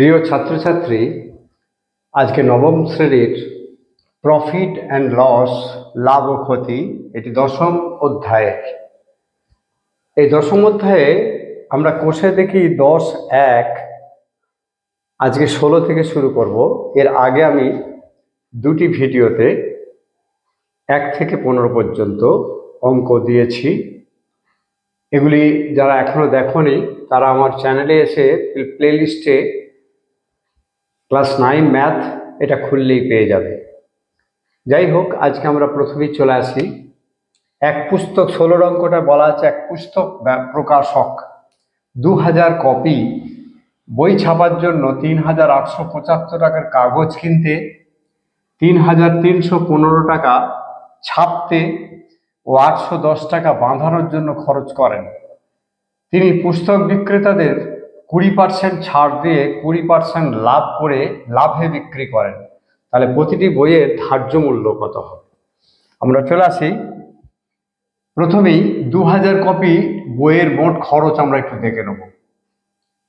প্রিয় ছাত্রছাত্রী, আজকে নবম শ্রেণীর প্রফিট অ্যান্ড লস, লাভ ও ক্ষতি, এটি দশম অধ্যায়ের। এই দশম অধ্যায়ে আমরা কোষে দেখি 10-1, আজকে 16 থেকে শুরু করব। এর আগে আমি দুটি ভিডিওতে 1 থেকে 15 পর্যন্ত অঙ্ক দিয়েছি। এগুলি যারা এখনো দেখোনি তারা আমার চ্যানেলে এসে প্লেলিস্টে ক্লাস 9 ম্যাথ এটা খুললেই পেয়ে যাবে। যাই হোক, আজকে আমরা প্রথমেই চলে আসি। এক পুস্তক 16 অঙ্কটা বলা আছে, এক পুস্তক প্রকাশক 2000 কপি বই ছাপার জন্য 3875 টাকার কাগজ কিনতে, 3315 টাকা ছাপতে ও 810 টাকা বাঁধানোর জন্য খরচ করেন। তিনি পুস্তক বিক্রেতাদের 20% ছাড় দিয়ে 20% লাভ করে লাভে বিক্রি করেন। তাহলে প্রতিটি বইয়ের ধার্য মূল্য কত হবে? আমরা চলে আসি। প্রথমেই 2000 কপি বইয়ের মোট খরচ আমরা একটু দেখে নেব।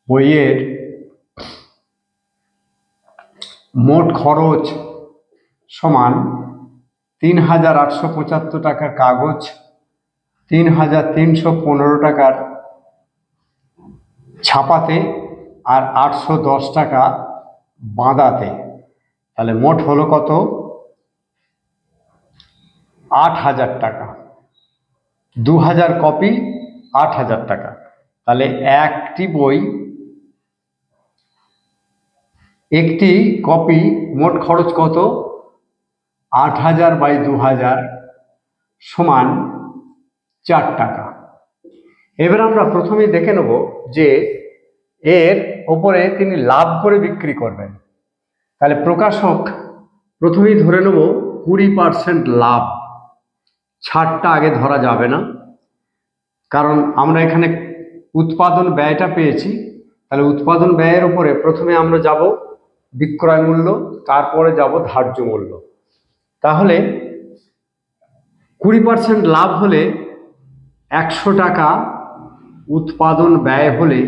বইয়ের মোট খরচ সমান 3875 টাকার কাগজ, 3315 টাকার ছাপাতে আর 810 টাকা বাঁধাতে। তাহলে মোট হলো কত? 8000 টাকা। 2000 কপি 8000 টাকা। তাহলে একটি কপি মোট খরচ কত? 8000 বাই 2000 সমান 4 টাকা। এবার আমরা প্রথমেই দেখে নেব যে এর ওপরে তিনি লাভ করে বিক্রি করবেন। তাহলে প্রকাশক প্রথমেই ধরে নেব 20% লাভ। ছাড়টা আগে ধরা যাবে না, কারণ আমরা এখানে উৎপাদন ব্যয়টা পেয়েছি। তাহলে উৎপাদন ব্যয়ের উপরে প্রথমে আমরা যাব বিক্রয় মূল্য, তারপরে যাব ধার্য মূল্য। তাহলে 20% লাভ হলে 100 টাকা উৎপাদন ব্যয় হলে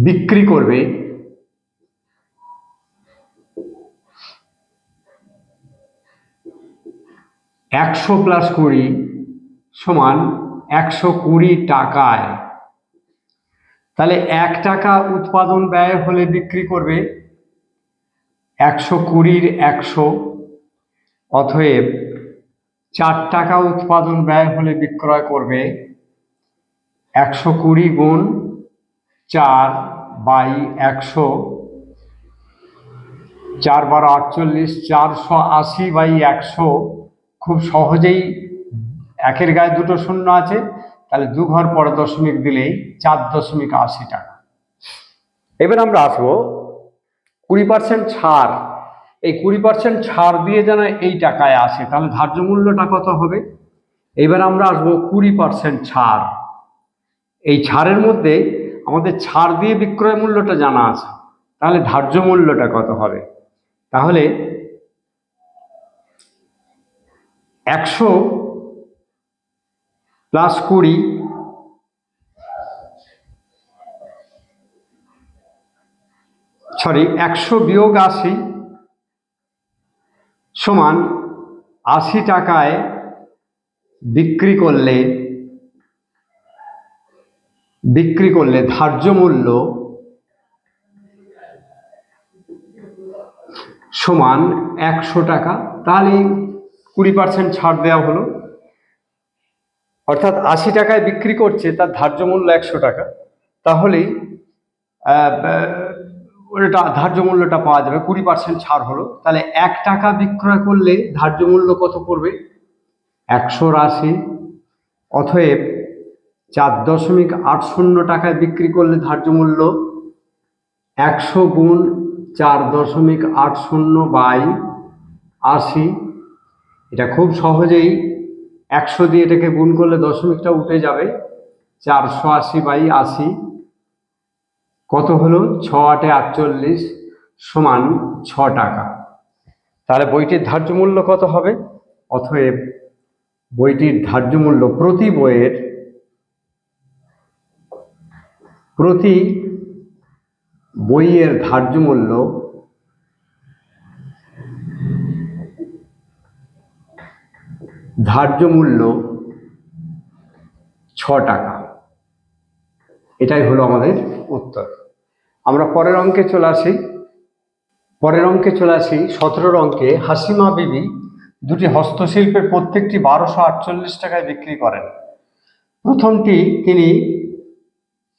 বিক্রি করবে 100 + 20 সমান 120 টাকায়। তাহলে 1 টাকা উৎপাদন ব্যয় হলে বিক্রি করবে 120-র 100, অতএব 4 টাকা উৎপাদন ব্যয় হলে বিক্রয় করবে 120 গুণ 4 বাই 100, 4 × 48, 480 বাই 100। খুব সহজেই একের গায়ে দুটো শূন্য আছে, তাহলে 2 ঘর পরে দশমিক দিলেই 4.80 টাকা। এবার আমরা আসবো 20% ছাড়। এই 20% ছাড় দিয়ে যেন এই টাকায় আসে, তাহলে ধার্য মূল্যটা কত হবে? এবার আমরা আসবো 20% ছাড়। এই ছাড়ের মধ্যে আমাদের ছাড় দিয়ে বিক্রয় মূল্যটা জানা আছে, তাহলে ধার্য মূল্যটা কত হবে? তাহলে 100 + 20 100 - 80 সমান 80 টাকায় বিক্রি করলে ধার্য মূল্য সমান 100 টাকা। তাহলে 20% ছাড় দেওয়া হলো, অর্থাৎ 80 টাকায় বিক্রি করছে, তার ধার্য মূল্য 100 টাকা। তাহলেই ওটা ধার্য মূল্যটা পাওয়া যাবে। 20% ছাড় হলো, তাহলে 1 টাকা বিক্রয় করলে ধার্য মূল্য কত পড়বে? 180। অতএব 4.80 টাকায় বিক্রি করলে ধার্য মূল্য 100 গুণ 4.80 বাই 80। এটা খুব সহজেই 100 দিয়ে এটাকে গুণ করলে দশমিকটা উঠে যাবে, 480 বাই 80 কত হলো? 6 × 8 = 48 সমান 6 টাকা। তাহলে বইটির ধার্য মূল্য কত হবে? অতএব বইটির ধার্য মূল্য প্রতি বইয়ের প্রতি বইয়ের ধার্য মূল্য ৳6। এটাই হলো আমাদের উত্তর। আমরা পরের অঙ্কে চলে আসি। 17 অঙ্কে হাসিমা বিবি দুটি হস্তশিল্পের প্রত্যেকটি 1248 টাকায় বিক্রি করেন।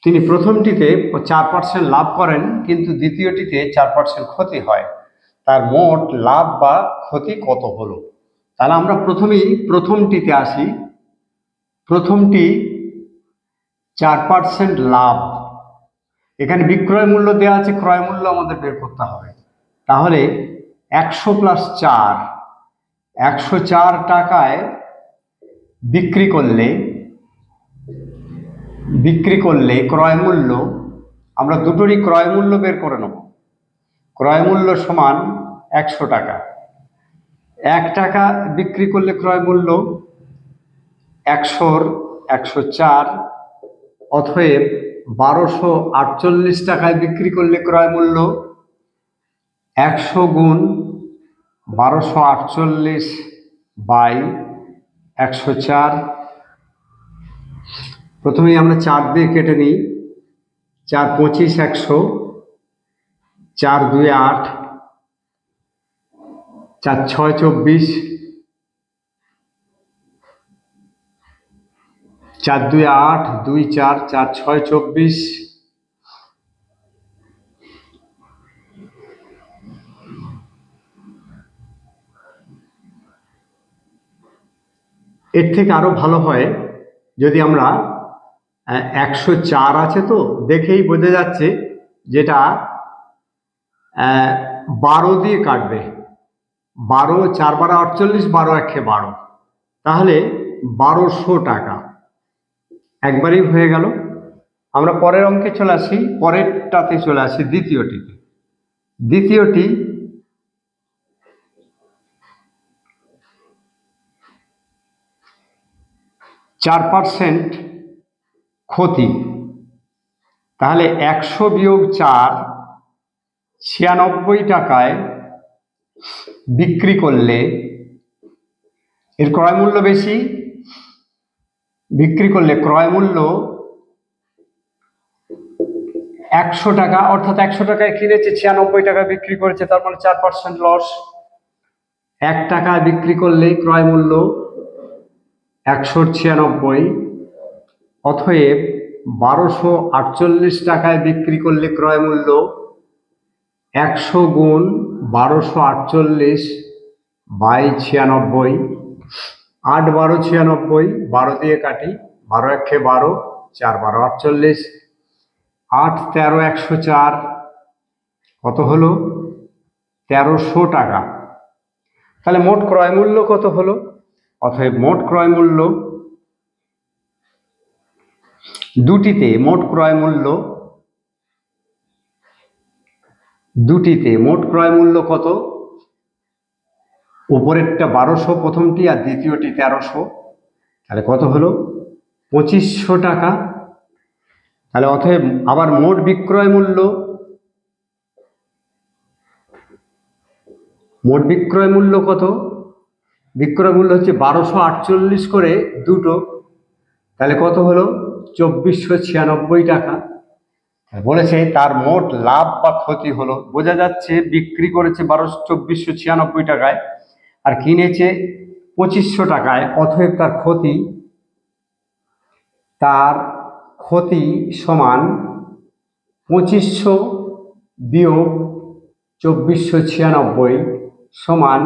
তিনি প্রথমটিতে 4% লাভ করেন, কিন্তু দ্বিতীয়টিতে 4% ক্ষতি হয়। তার মোট লাভ বা ক্ষতি কত হলো? তাহলে আমরা প্রথমেই প্রথমটিতে আসি। প্রথমটি 4% লাভ, এখানে বিক্রয় মূল্য দেওয়া আছে, ক্রয় মূল্য আমাদের বের করতে হবে। তাহলে 100 + 4, 104 টাকায় বিক্রি করলে ক্রয় মূল্য, আমরা দুটোরই ক্রয় মূল্য বের করে নেব। ক্রয় মূল্য সমান 100 টাকা। 1 টাকা বিক্রি করলে ক্রয় মূল্য 100 × 104, অতএব 1248 টাকায় বিক্রি করলে ক্রয় মূল্য 100 × 1248/104। প্রথমেই আমরা 4 দিয়ে কেটে নিই। 4 × 25 100, 4 × 2 = 8, 4 × 6 = 24, 4 × 2 = 8, 2 × 4, 4 × 6 = 24। এর থেকে আরো ভালো হয় যদি আমরা 104 আছে, তো দেখেই বোঝা যাচ্ছে যেটা 12 দিয়ে কাটবে। 12, 4 × 12 = 48, 12 × 1 = 12, তাহলে 1200 টাকা একবারেই হয়ে গেল। আমরা পরের অঙ্কে চলে আসি। পরেরটাতে চলে আসি, দ্বিতীয়টি 4% ক্ষতি। তাহলে 100 - 4, 96 টাকায় বিক্রি করলে এর ক্রয় মূল্য বেশি, বিক্রি করলে ক্রয় মূল্য 100 টাকা, অর্থাৎ 100 টাকায় কিনেছে, 96 টাকা বিক্রি করেছে, তার মানে 4% লস। 1 টাকা বিক্রি করলে ক্রয় মূল্য 196, অতএব 1248 টাকায় বিক্রি করলে ক্রয় মূল্য 100 × 1248/96। 8 × 12 = 96, 12 দিয়ে কাটি, 12 × 1 = 12, 4 × 12 = 48, 8 × 13 = 104, কত হলো? 1300 টাকা। তাহলে মোট ক্রয় মূল্য কত হলো? অতএব মোট ক্রয় মূল্য দুটিতে মোট ক্রয় মূল্য কত? উপরেরটা 1200 প্রথমটি, আর দ্বিতীয়টি 1300, তাহলে কত হলো? 2500 টাকা। তাহলে অতএব আবার মোট বিক্রয় মূল্য কত? বিক্রয় মূল্য হচ্ছে 1248 করে দুটো, তাহলে কত হলো? 2496 টাকা। বলেছে তার মোট লাভ বা ক্ষতি হলো। বোঝা যাচ্ছে বিক্রি করেছে 2496 টাকায় আর কিনেছে 2500 টাকায়, অতএব তার ক্ষতি সমান 2500 - 2496 সমান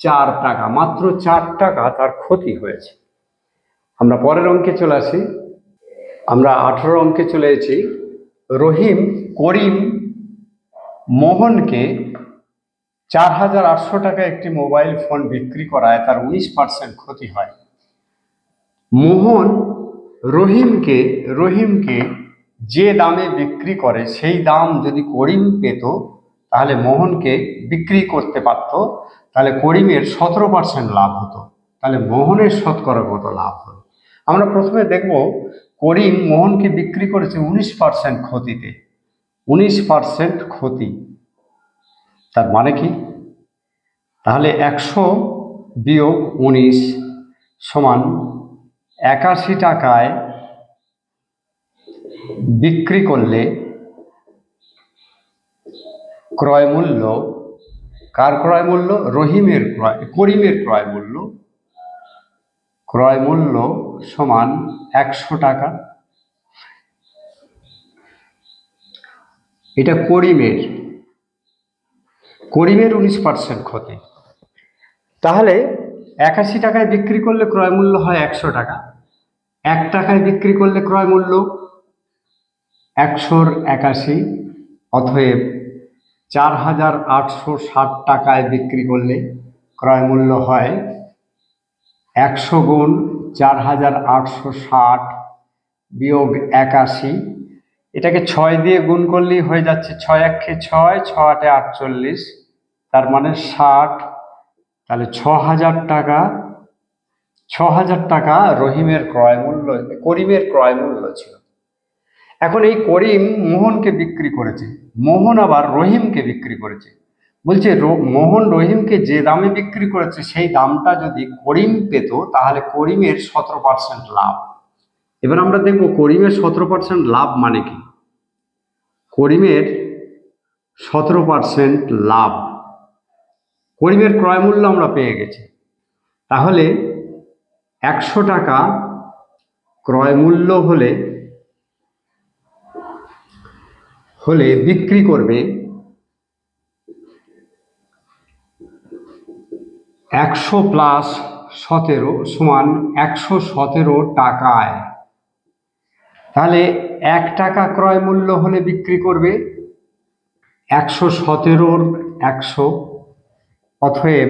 4 টাকা। মাত্র 4 টাকা তার ক্ষতি হয়েছে। আমরা পরের অঙ্কে চলে আসি। আমরা 18 অঙ্কে চলে এসেছি। করিম মোহনকে 4800 টাকায় একটি মোবাইল ফোন বিক্রি করায় তার 19% ক্ষতি হয়। মোহন রহিমকে যে দামে বিক্রি করে সেই দাম যদি করিম পেত, তাহলে মোহনকে বিক্রি করতে পারত, তাহলে করিমের 17% লাভ হতো। তাহলে মোহনের শতকরা কত লাভ হলো? আমরা প্রথমে দেখব করিম মোহনকে বিক্রি করেছে 19% ক্ষতিতে। 19% ক্ষতি, তার মানে কি? তাহলে 100 বিয়োগ 19 সমান 81 টাকায় বিক্রি করলে ক্রয় মূল্য, কার ক্রয় মূল্য? করিমের ক্রয় মূল্য সমান 100 টাকা। এটা করিমের 19% ক্ষতি। তাহলে 81 টাকায় বিক্রি করলে ক্রয় মূল্য হয় 100 টাকা, 1 টাকায় বিক্রি করলে ক্রয় মূল্য 100 র 81, অতএব 4860 টাকায় বিক্রি করলে ক্রয় মূল্য হয় 100 গুণ 4860 বিয়োগ 81। এটাকে 6 দিয়ে গুণ করলেই হয়ে যাচ্ছে, 6 1 6, 6 8 48, তার মানে 60। তাহলে 6000 টাকা, 6000 টাকা করিমের ক্রয় মূল্য ছিল। এখন এই করিম মোহনকে বিক্রি করেছে, মোহন আবার রহিমকে বিক্রি করেছে। বলছে মোহন রহিমকে যে দামে বিক্রি করেছে সেই দামটা যদি করিম পেত তাহলে করিমের 17% লাভ। এবার আমরা দেখব করিমের 17% লাভ মানে কি। করিমের 17% লাভ, করিমের ক্রয় মূল্য আমরা পেয়ে গেছি। তাহলে 100 টাকা ক্রয় মূল্য হলে বিক্রি করবে 100 প্লাস 17 সমান 117 টাকায়। তাহলে 1 টাকা ক্রয় মূল্য হলে বিক্রি করবে 117 100, অতএব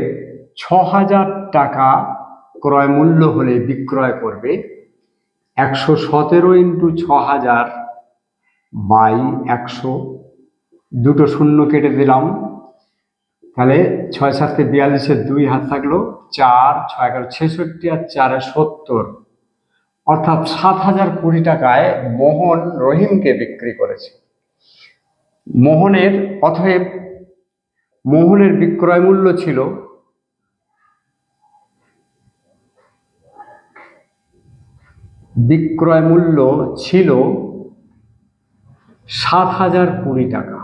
6000 টাকা ক্রয় মূল্য হলে বিক্রয় করবে 117 ইন্টু 6000 বাই 100, দুটো শূন্য কেটে দিলাম। তাহলে 6 7 42, 2 হাত থাকলো 4, 6 11 66 আর 4 70, অর্থাৎ 7020 টাকায় মোহন রহিমকে বিক্রি করেছে। অতএব মোহনের বিক্রয় মূল্য ছিল 7020 টাকা।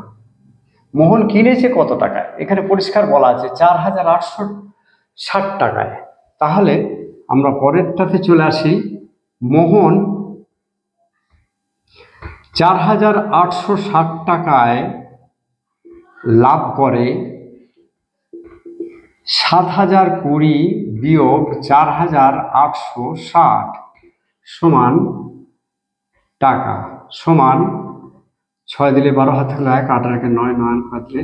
মোহন কিনেছে কত টাকায়? এখানে পরিষ্কার বলা আছে 4860 টাকায়। তাহলে আমরা পরেরটাতে চলে আসি। মোহন 4860 টাকায় লাভ করে 7020 বিয়োগ 4860 সমান টাকা, সমান 6 দিলে 12 হাত থাকলে 1, 8 1 9, 9 হাতলে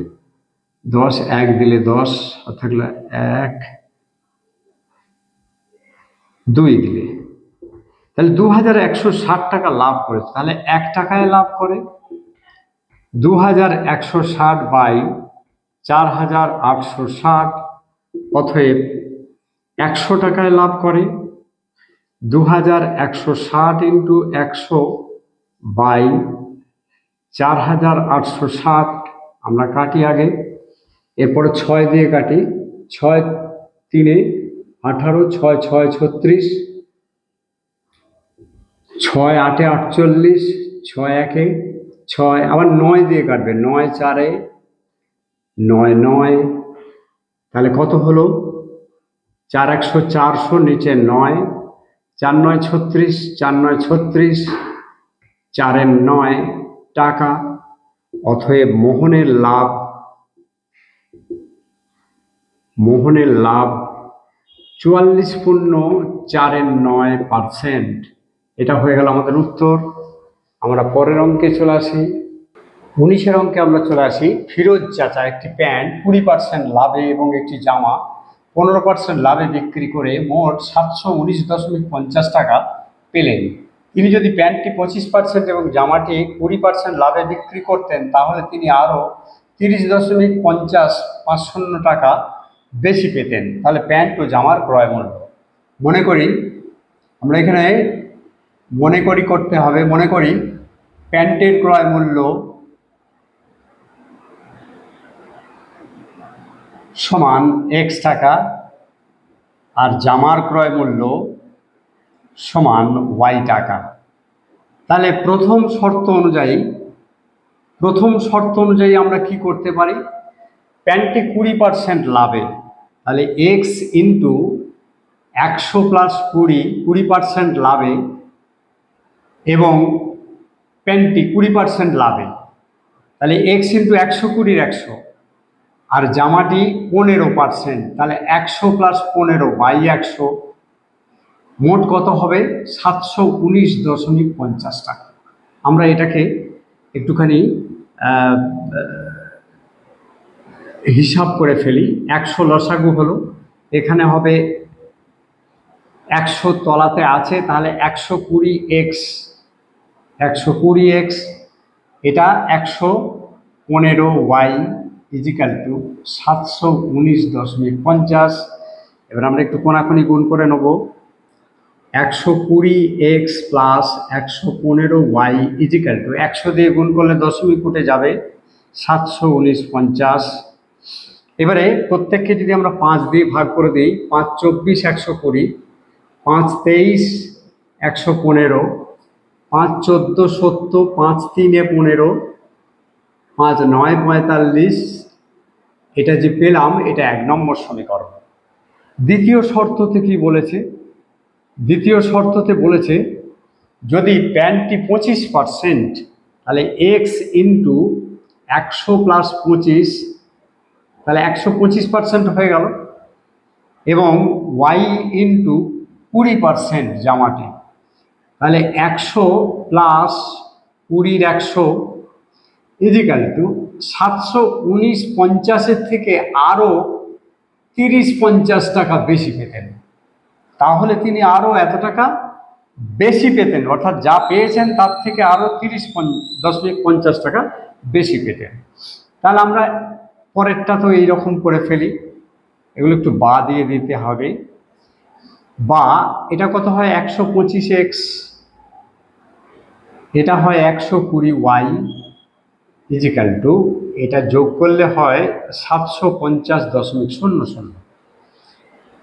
10, 1 দিলে 10 হাত থাকলে 1, 2 দিলে, তাহলে 2160 টাকা লাভ করেছে। তাহলে 1 টাকায় লাভ করে 2160 বাই 4860, অতএব 100 টাকায় লাভ করে 2160 ইন্টু 100 বাই 4860। আমরা কাটি আগে, এরপরে 6 দিয়ে কাটি, 6 3 18, 6 6 36, 6 8 48, 6 1 6, আবার 9 দিয়ে কাটবে, 9 4 9 9, তাহলে কত হলো? 4 100 400, নিচে 9, 4 9 36, 4 9 36, 4 9 টাকা। অতএব মোহনের লাভ 44.49%। এটা হয়ে গেল আমাদের উত্তর। আমরা পরের অঙ্কে চলে আসি। 19-এর অঙ্কে আমরা চলে আসি। ফিরোজ চাচা একটি প্যান্ট 20% লাভে এবং একটি জামা 15% লাভে বিক্রি করে মোট 719.50 টাকা পেলেন। তিনি যদি প্যান্টটি 25% এবং জামাটি 20% লাভে বিক্রি করতেন তাহলে তিনি আরও 30.50 টাকা বেশি পেতেন। তাহলে প্যান্ট ও জামার ক্রয় মূল্য। মনে করি আমরা এখানে মনে করি করতে হবে। মনে করি প্যান্টের ক্রয় মূল্য সমান x টাকা আর জামার ক্রয় মূল্য সমান y টাকা। তাহলে প্রথম শর্ত অনুযায়ী আমরা কি করতে পারি, প্যান্টে 20% লাভে, তাহলে x ইন্টু 100 প্লাস 20% লাভে এবং প্যান্টটি 20% লাভে, তাহলে x ইন্টু 100 20 100 আর জামাটি 15%, তাহলে 100 প্লাস 15 বাই 100, মোট কত হবে 719.50 টাকা। আমরা এটাকে একটুখানি হিসাব করে ফেলি। 100 লসাগু হলো, এখানে হবে 100 তলাতে আছে, তাহলে 120x, এটা 115y ইজিক্যাল টু 719.50। এবার আমরা একটু কোনাকুনি গুণ করে নেব। 120x plus 115y is equal two 100 দিয়ে গুণ করলে দশমিক উঠে যাবে 719.50। এবারে প্রত্যেককে যদি আমরা 5 দিয়ে ভাগ করে দিই, 5 24 120, 5 23 115, 5 14 70, 5 3 15, 5 9 45, এটা যে পেলাম এটা 1 নম্বর সমীকরণ। দ্বিতীয় শর্ততে কি বলেছে, দ্বিতীয় শর্ততে বলেছে যদি প্যান্টটি 25%, তাহলে x ইন্টু 100 প্লাস 25, তাহলে 125% হয়ে গেল, এবং y ইন্টু 20% জামাটি, তাহলে 100 প্লাস 20 100 ইজিক্যাল টু 719.50 থেকে আরও 30-50 টাকা বেশি পেতেন। তাহলে তিনি আরও এত টাকা বেশি পেতেন, অর্থাৎ যা পেয়েছেন তার থেকে আরও 30.50 টাকা বেশি পেতেন। তাহলে আমরা পরেরটা তো এইরকম করে ফেলি, এগুলো একটু বা দিয়ে দিতে হবে। বা এটা কত হয় 125x, এটা হয় 120y ইজিক্যাল টু, এটা যোগ করলে হয় 750.00।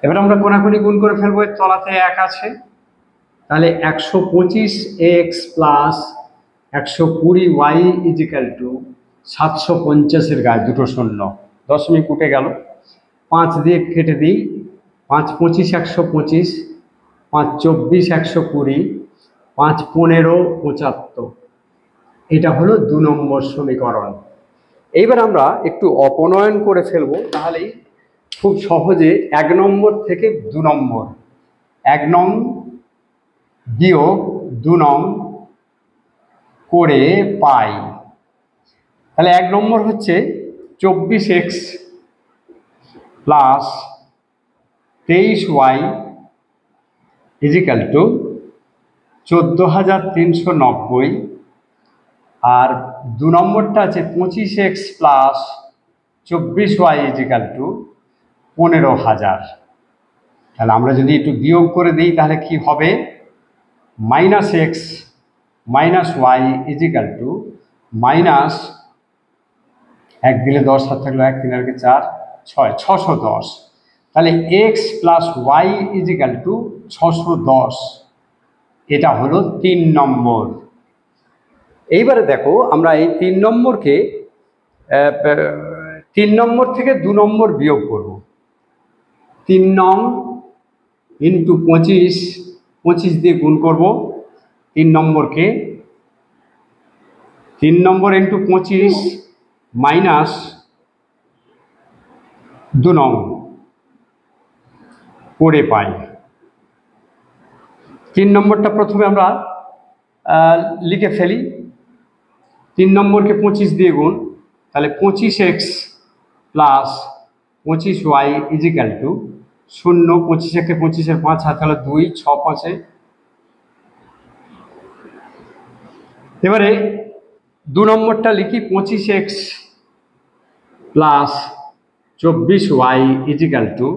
এবার আমরা কোনাকুনি গুণ করে ফেলবো, এর তলাতে 1 আছে, তাহলে 125x plus 120y is equal two 750-এর গায়ে দুটো শূন্য, দশমিক উঠে গেল। 5 দিয়ে কেটে দিই, 5 25 125, 5 24 120, 5 15 75, এটা হলো 2 নম্বর সমীকরণ। এইবার আমরা একটু অপনয়ন করে ফেলবো, তাহলেই খুব সহজে 1 নম্বর থেকে 2 নম্বর, 1 নং বিয়োগ 2 নং করে পাই। তাহলে 1 নম্বর হচ্ছে 24x plus 23y is equal two 14,390, আর 2 নম্বরটা আছে 25x plus 24y is equal two 15,000। তাহলে আমরা যদি একটু বিয়োগ করে দিই তাহলে কি হবে, -x minus y is equal to minus 1 দিলে 10, হাত থাকলো 1, 3 আর 4 6, 610। তাহলে x plus y is equal to 610, এটা হলো 3 নম্বর। এইবারে দেখো আমরা এই 3 নম্বরকে 3 নম্বর থেকে 2 নম্বর বিয়োগ করব। 3 নং ইন্টু 25, 25 দিয়ে গুণ করব 3 নম্বরকে, 3 নম্বর ইন্টু 25 মাইনাস 2 নং করে পাই। 3 নম্বরটা প্রথমে আমরা লিখে ফেলি। 3 নম্বরকে 25 দিয়ে গুণ, তাহলে 25x plus 25y is equal two 0, 25 একে 25-এর 5, হাত হলো 2, 6 5-এ। এবারে 2 নম্বরটা লিখি 25x plus 24y is equal two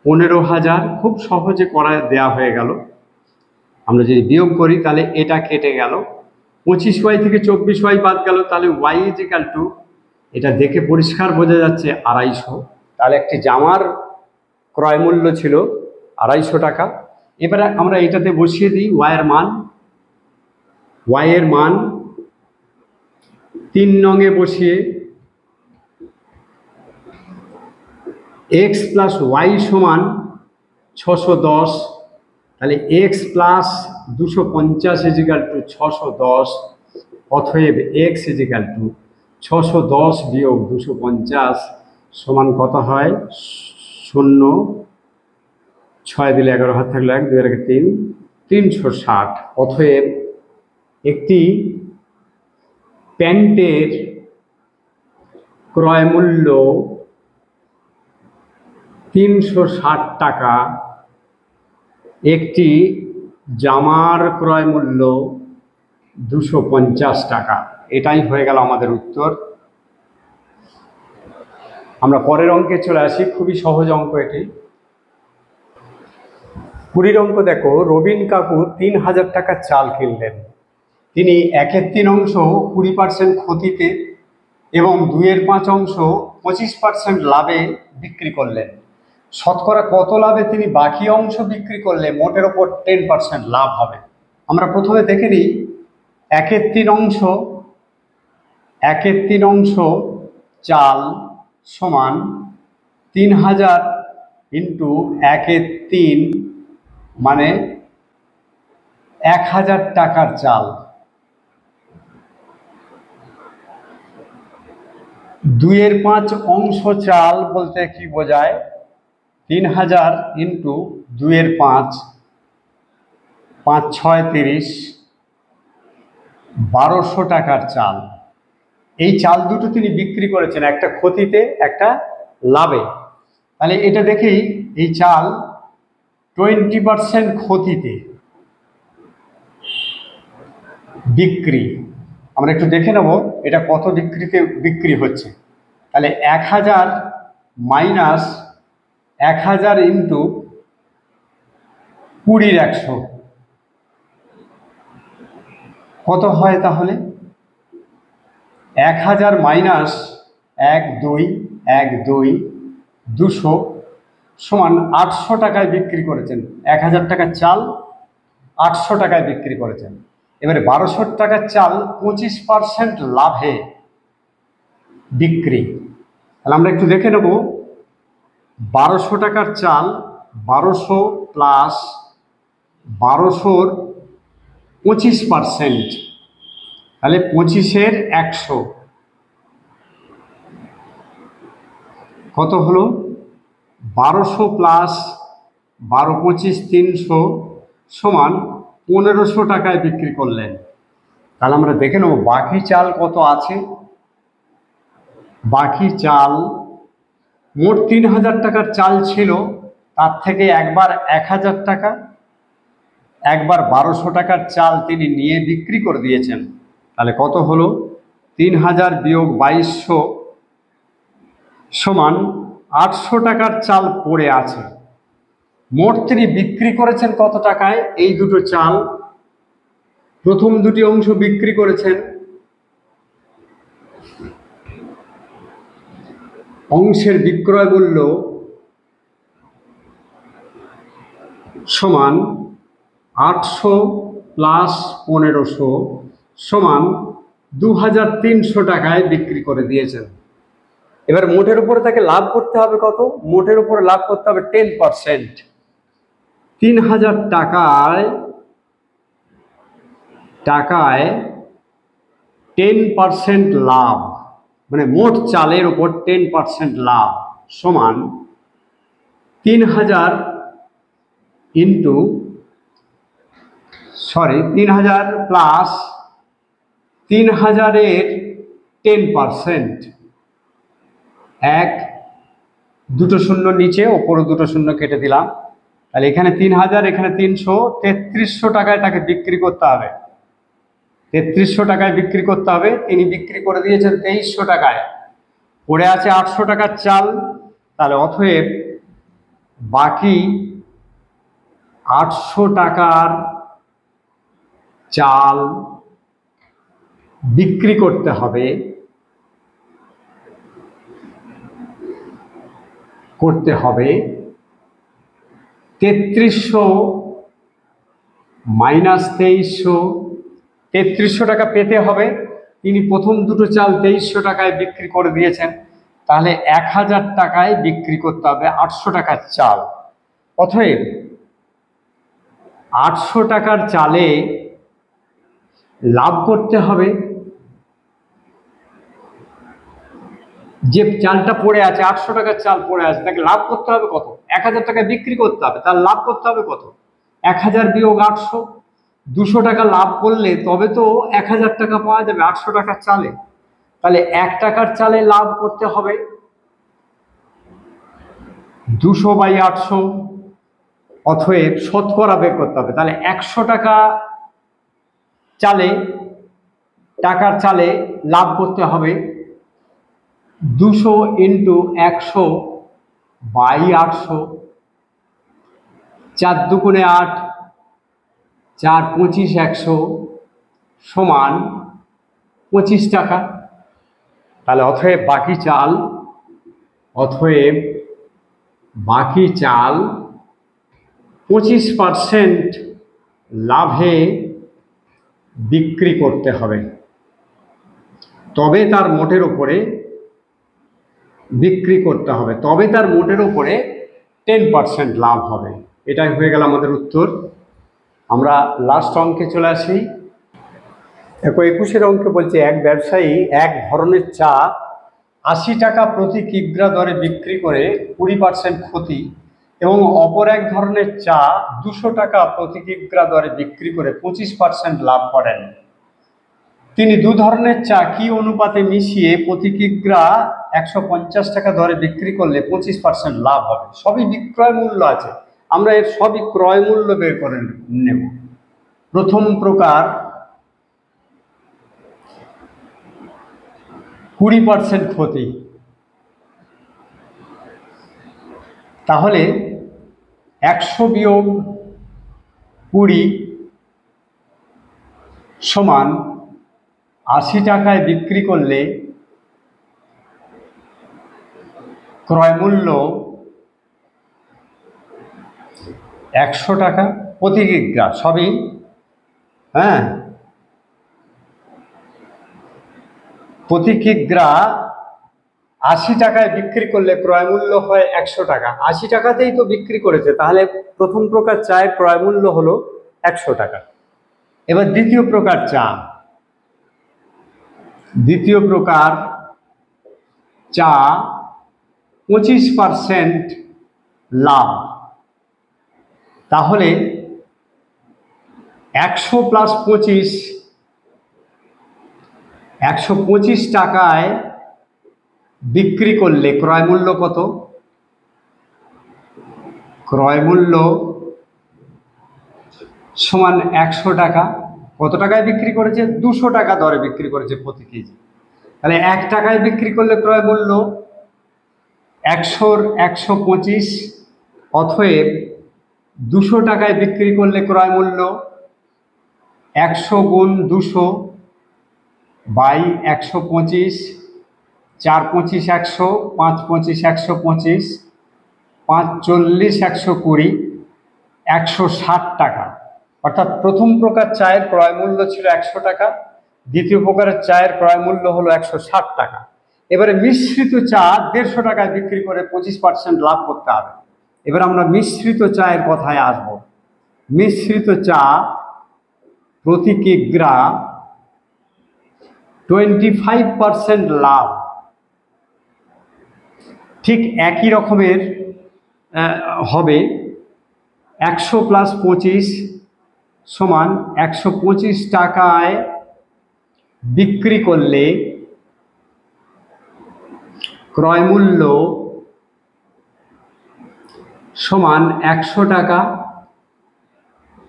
15,000, খুব সহজে করা দেয়া হয়ে গেল। আমরা যদি বিয়োগ করি তাহলে এটা কেটে গেল, 25y থেকে 24y বাদ গেল, তাহলে y ইজিক্যাল টু, এটা দেখে পরিষ্কার বোঝা যাচ্ছে 250। তাহলে একটি জামার ক্রয় মূল্য ছিল 250 টাকা। এবারে আমরা এটাতে বসিয়ে দিই y এর মান 3 নঙে বসিয়ে x প্লাস y সমান 610, তাহলে x প্লাস 250 ইজিক্যাল টু 610, অতএব x ইজিক্যাল টু 610 বিয়োগ 250 সমান কত হয়? 0, 6 দিলে 11, হাত থাকলে 1, 2 এর 3, 360। অতএব একটি প্যান্টের ক্রয় মূল্য 360 টাকা, একটি জামার ক্রয় মূল্য 250 টাকা। এটাই হয়ে গেল আমাদের উত্তর। আমরা পরের অঙ্কে চলে আসি, খুবই সহজ অঙ্ক এটি। 20 অঙ্ক দেখো, রবিন কাকু 3000 টাকার চাল কিনলেন। তিনি 1/3 অংশ 20% ক্ষতিতে এবং 2/5 অংশ 25% লাভে বিক্রি করলেন। শতকরা কত লাভে তিনি বাকি অংশ বিক্রি করলে মোটের ওপর 10% লাভ হবে? আমরা প্রথমে দেখে নিই 1/3 অংশ চাল সমান 3000 ইন্টু 1/3 মানে 1000 টাকার চাল। 2/5 অংশ চাল বলতে কি বোঝায়? 3000 ইন্টু 2/5, 5 6 30, 1200 টাকার চাল। এই চাল দুটো তিনি বিক্রি করেছেন, একটা ক্ষতিতে একটা লাভে। তাহলে এটা দেখেই এই চাল 20% ক্ষতিতে বিক্রি। আমরা একটু দেখে নেব এটা কত বিক্রিতে বিক্রি হচ্ছে। তাহলে 1000 মাইনাস 1000 ইন্টু 20/100 কত হয়? তাহলে 1000 মাইনাস 1 2 1 2 200 সমান 800 টাকায় বিক্রি করেছেন। 1000 টাকার চাল 800 টাকায় বিক্রি করেছেন। এবারে 1200 টাকার চাল 25% লাভে বিক্রি। তাহলে আমরা একটু দেখে নেব 1200 টাকার চাল, 1200 প্লাস 1200-র 25%, তাহলে 25-এর 100 কত হলো? 1200 প্লাস 12 25 300 সমান 1500 টাকায় বিক্রি করলেন। তাহলে আমরা দেখে নেব বাকি চাল কত আছে। বাকি চাল মোট 3000 টাকার চাল ছিল, তার থেকে একবার 1000 টাকা, একবার 1200 টাকার চাল তিনি নিয়ে বিক্রি করে দিয়েছেন। তাহলে কত হলো? 3000 বিয়োগ 2200 সমান 800 টাকার চাল পড়ে আছে। মোট তিনি বিক্রি করেছেন কত টাকায়? এই দুটো চাল প্রথম দুটি অংশ বিক্রি করেছেন, অংশের বিক্রয় মূল্য সমান 800 প্লাস 1500 সমান 2300 টাকায় বিক্রি করে দিয়েছেন। এবার মোটের উপরে তাকে লাভ করতে হবে কত? মোটের উপরে লাভ করতে হবে 10%। 3000 টাকায় 10% লাভ, মানে মোট চালের উপর 10% লাভ সমান 3000 ইন্টু 3000 প্লাস 3000-এর 10%, 1 দুটো শূন্য নিচে, ওপরে দুটো শূন্য কেটে দিলাম। তাহলে এখানে 3000, এখানে 300, 3300 টাকায় তাকে বিক্রি করতে হবে। 3300 টাকায় বিক্রি করতে হবে। তিনি বিক্রি করে দিয়েছেন 2300 টাকায়, পড়ে আছে 800 টাকার চাল। তাহলে অতএব বাকি 800 টাকার চাল বিক্রি করতে হবে, 3300 মাইনাস 2300, 3300 টাকা পেতে হবে। তিনি প্রথম দুটো চাল 2300 টাকায় বিক্রি করে দিয়েছেন, তাহলে 1000 টাকায় বিক্রি করতে হবে 800 টাকার চাল। অতএব 800 টাকার চালে লাভ করতে হবে, যে চালটা পড়ে আছে 800 টাকার চাল পড়ে আছে তাকে লাভ করতে হবে কত? 1000 টাকায় বিক্রি করতে হবে, তার লাভ করতে হবে কত? 1000 বিয়োগ 800, 200 টাকা লাভ করলে তবে তো 1000 টাকা পাওয়া যাবে 800 টাকার চালে। তাহলে 1 টাকার চালে লাভ করতে হবে 200/800, অতএব শতকরা বের করতে হবে। তাহলে 100 টাকা টাকার চালে লাভ করতে হবে 200 × 100/800, 4 দুগুণে 8, 4 25 100 সমান 25 টাকা। তাহলে অতএব বাকি চাল 25% লাভে বিক্রি করতে হবে, তবে তার মোটের উপরে বিক্রি করতে হবে, তবে তার মোটের উপরে 10% লাভ হবে। এটাই হয়ে গেল আমাদের উত্তর। আমরা লাস্ট অঙ্কে চলে আসি। 21 অঙ্কে বলছে, এক ব্যবসায়ী এক ধরনের চা 80 টাকা প্রতি কিগ্রা দরে বিক্রি করে 20% ক্ষতি এবং অপর এক ধরনের চা 200 টাকা প্রতি কিগ্রা দরে বিক্রি করে 25% লাভ করেন। তিনি দু ধরনের চা কি অনুপাতে মিশিয়ে প্রতি কিগ্রা 150 টাকা দরে বিক্রি করলে 25% লাভ হবে? সবই বিক্রয় মূল্য আছে, আমরা এর সবই ক্রয় মূল্য বের করে নেব। প্রথম প্রকার 20% ক্ষতি, তাহলে 100 বিয়োগ 20 সমান 80 টাকায় বিক্রি করলে ক্রয় মূল্য 100 টাকা প্রতি কিগ্রা, সবই প্রতি কিগ্রা 80 টাকায় বিক্রি করলে ক্রয় মূল্য হয় 100 টাকা। 80 টাকাতেই তো বিক্রি করেছে, তাহলে প্রথম প্রকার চায়ের ক্রয় মূল্য হলো 100 টাকা। এবার দ্বিতীয় প্রকার চা 25% লাভ, তাহলে 100 + 25, 125 টাকায় বিক্রি করলে ক্রয় মূল্য কত? ক্রয় মূল্য সমান 100 টাকা। কত টাকায় বিক্রি করেছে? 200 টাকা দরে বিক্রি করেছে প্রতি কেজি। তাহলে 1 টাকায় বিক্রি করলে ক্রয় মূল্য 100 × 125, অতএব 200 টাকায় বিক্রি করলে ক্রয় মূল্য 100 × 200/125, 4 25 100, 5 25 125, 5 40 120, 160 টাকা। অর্থাৎ প্রথম প্রকার চায়ের ক্রয় মূল্য ছিল 100 টাকা, দ্বিতীয় প্রকারের চায়ের ক্রয় মূল্য হলো 160 টাকা। এবারে মিশ্রিত চা 150 টাকায় বিক্রি করে 25% লাভ করতে হবে। এবার আমরা মিশ্রিত চায়ের কথায় আসব। মিশ্রিত চা প্রতি কিগ্রা 25% লাভ, ঠিক একই রকমের হবে। 100 + 25 সমান 125 টাকায় বিক্রি করলে ক্রয় মূল্য সমান 100 টাকা।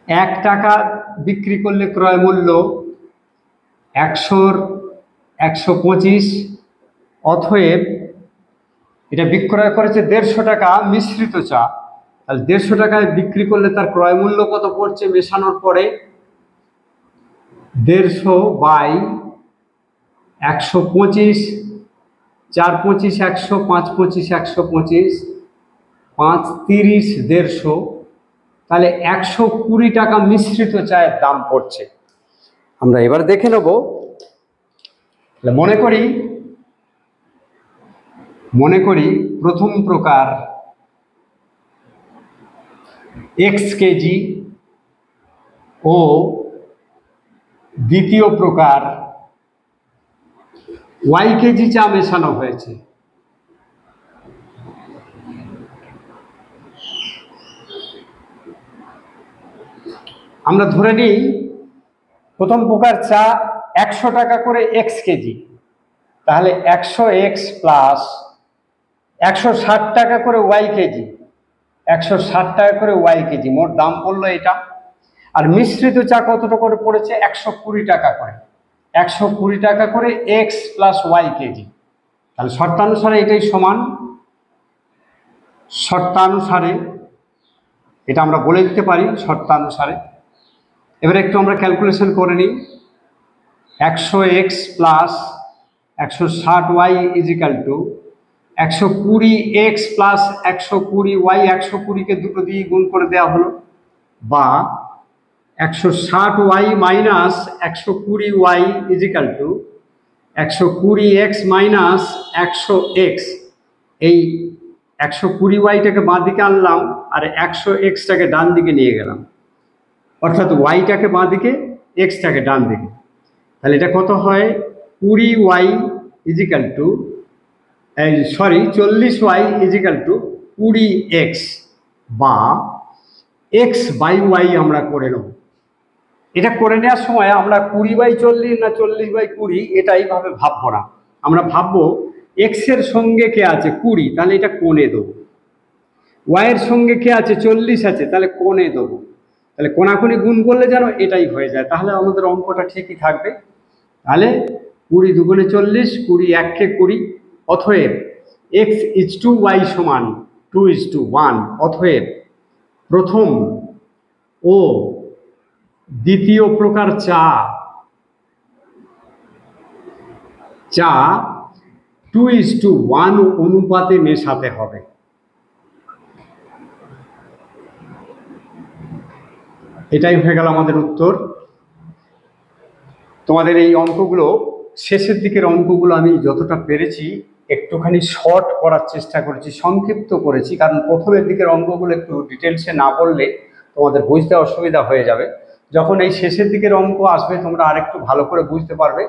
1 টাকা বিক্রি করলে ক্রয় মূল্য 100 × 125, অতএব এটা বিক্রয় করেছে 150 টাকা মিশ্রিত চা। তাহলে 150 টাকায় বিক্রি করলে তার ক্রয় মূল্য কত পড়ছে মেশানোর পরে? 150 বাই 125, 4 25 100, 5 25 125, 5 30 150, তাহলে 120 টাকা মিশ্রিত চায়ের দাম পড়ছে। আমরা এবার দেখে নেব। মনে করি প্রথম প্রকার x কেজি ও দ্বিতীয় প্রকার y কেজি চা মেশানো হয়েছে। আমরা ধরে নিই প্রথম প্রকার চা 100 টাকা করে x কেজি, তাহলে 100x প্লাস 160 টাকা করে y কেজি, 160 টাকা করে y কেজি, মোট দাম পড়লো এটা। আর মিশ্রিত চা কতটা করে পড়েছে? 120 টাকা করে, 120 টাকা করে x প্লাস y কেজি। তাহলে শর্তানুসারে এটাই সমান, শর্তানুসারে এটা আমরা বলে দিতে পারি শর্তানুসারে। এবারে একটু আমরা ক্যালকুলেশন করে নিই। 100x plus 160y is equal to 120x plus 120y, 120কে দুটো দিয়ে গুণ করে দেওয়া হলো, বা 160y minus 120y is equal to 120x minus 100x। এই 120yটাকে বাঁ দিকে আনলাম আর 100xটাকে ডান দিকে নিয়ে গেলাম, অর্থাৎ ওয়াইটাকে বাঁ দিকে, এক্সটাকে ডান দিকে। তাহলে এটা কত হয়? 20y is equal two 40y is equal two 20x, বা x বাই ওয়াই আমরা করে নেব। এটা করে নেওয়ার সময় আমরা 20/40 না 40/20 এটা এইভাবে ভাববো না। আমরা ভাববো x এর সঙ্গে কে আছে? 20, তাহলে এটা কোণে দেবো। y এর সঙ্গে কে আছে? 40 আছে, তাহলে কোণে দেবো। তাহলে কোণাকুণি গুণ করলে যেন এটাই হয়ে যায়, তাহলে আমাদের অঙ্কটা ঠিকই থাকবে। তাহলে 20 দুগুণে 40, 20 1-কে 20, অতএব x/y সমান 2:1। অতএব প্রথম ও দ্বিতীয় প্রকার চা 2:1 অনুপাতে মেশাতে হবে। এটাই হয়ে গেল আমাদের উত্তর। তোমাদের এই অঙ্কগুলো, শেষের দিকের অঙ্কগুলো আমি যতটা পেরেছি একটুখানি শর্ট করার চেষ্টা করেছি, সংক্ষিপ্ত করেছি, কারণ প্রথমের দিকের অঙ্কগুলো একটু ডিটেলসে না বললে তোমাদের বুঝতে অসুবিধা হয়ে যাবে। যখন এই শেষের দিকের অঙ্ক আসবে তোমরা আরেকটু ভালো করে বুঝতে পারবে।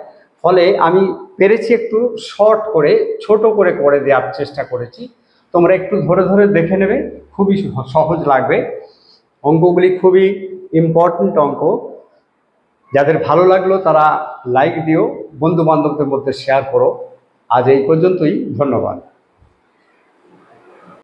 ফলে আমি পেরেছি একটু শর্ট করে, ছোট করে করে দেওয়ার চেষ্টা করেছি। তোমরা একটু ধরে ধরে দেখে নেবে, খুবই সহজ লাগবে। অঙ্কগুলি খুবই ইম্পর্টেন্ট অঙ্ক। যাদের ভালো লাগলো তারা লাইক দিও, বন্ধু বান্ধবদের মধ্যে শেয়ার করো। আজ এই পর্যন্তই, ধন্যবাদ।